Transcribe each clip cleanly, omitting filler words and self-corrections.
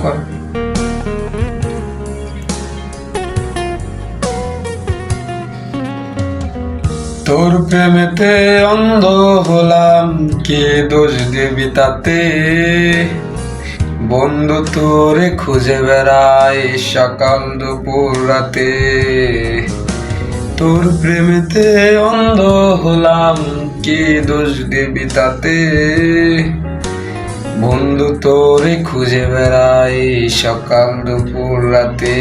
কর। তোর প্রেমেতে অন্ধ হলাম, কি দোষ দিবি তাতে? বন্ধু তোরে খুঁজে বেড়াই সকাল দুপুর রাতে। তোর প্রেমেতে অন্ধ হলাম, কি দোষ দিবি তাতে? বন্ধু তোরে খুঁজে বেড়াই সকাল দুপুর রাতে।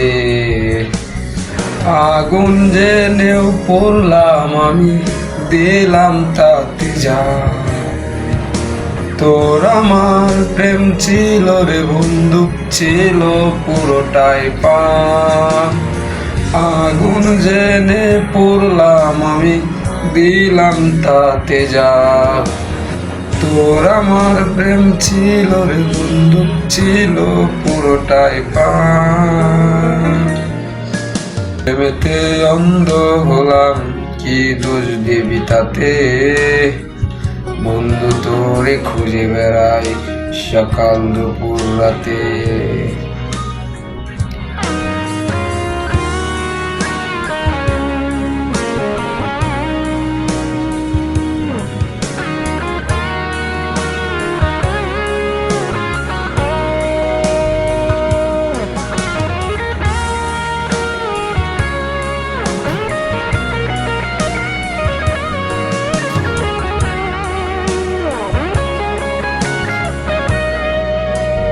আগুন জেনেও পড়লাম আমি, দিলাম তাতে যা। তোর আমার প্রেম ছিল রে বন্ধু, ছিল পুরোটাই পা। আগুন জেনে পড়লাম আমি, দিলাম তাতে যা। তোর আমার প্রেম ছিল রে বন্ধু, ছিল পুরোটাই পা। প্রেমেতে অন্ধ হলাম, কি দোষ দিবি তাতে? বন্ধু তোরে খুঁজে বেড়াই সকাল দুপুর রাতে।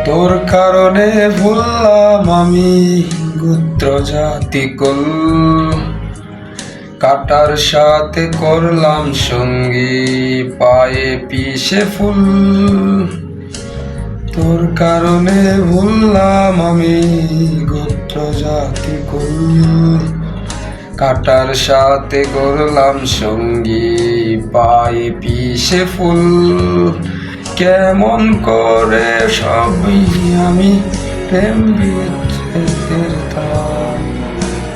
তোর কারণে ভুললাম আমি গোত্র জাতি কুল, কাটার সাথে করলাম সঙ্গী পায়ে পিষে ফুল। তোর কারণে ভুললাম আমি গোত্র জাতি কুল, কাটার সাথে করলাম সঙ্গী পায়ে পিষে ফুল। কেমন করে সবই আমি প্রেম বিচ্ছেদের তার।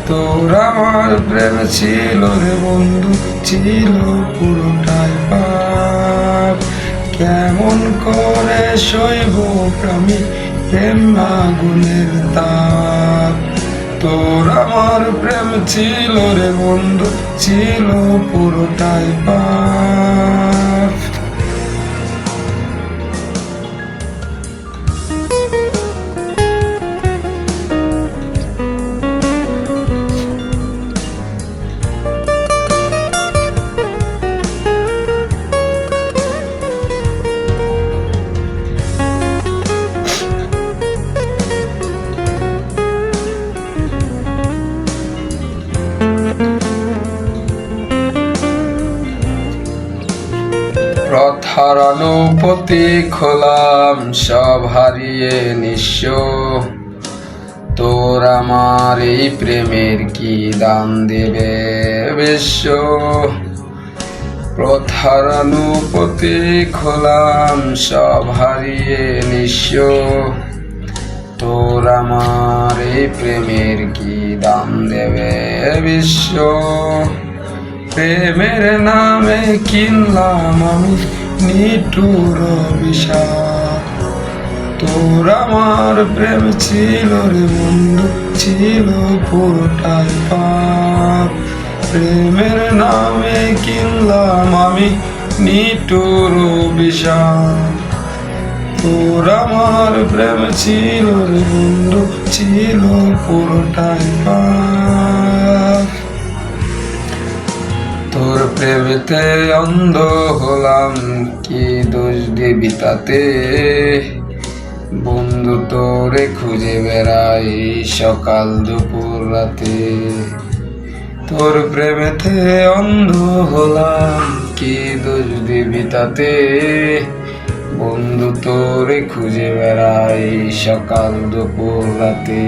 তোর আমার প্রেম ছিল রে বন্ধু, ছিল পুরোটাই পাপ। কেমন করে সইব আমি প্রেম আগুনের তাপ। তোর আমার প্রেম ছিল রে বন্ধু, ছিল পুরোটাই পাপ। প্রথার অনুপতিক হলাম, সব হারিয়ে নিঃস্ব। তোর আমার এই প্রেমের কি দাম দেবে বিশ্ব? প্রথার অনুপতিক হলাম, সব হারিয়ে নিঃস্ব। তোর আমার এই প্রেমের কি দাম দেবে বিশ্ব? প্রেমের নামে কিনলাম আমি নিঠুর বিষাদ। তোর আমার প্রেম ছিল রে বন্ধু, ছিল পুরোটাই পাপ। প্রেমের নামে কিনলাম আমি নিঠুর বিষাদ। তোর আমার প্রেম ছিল রে বন্ধু, ছিল পুরোটাই পাপ। তোর প্রেমেতে অন্ধ হলাম, কি দোষ দিবি তাতে? বন্ধু তোরে খুঁজে বেড়াই সকাল দুপুর রাতে। তোর প্রেমেতে অন্ধ হলাম, কি দোষ দিবি তাতে? বন্ধু তোরে খুঁজে বেড়াই সকাল দুপুর রাতে।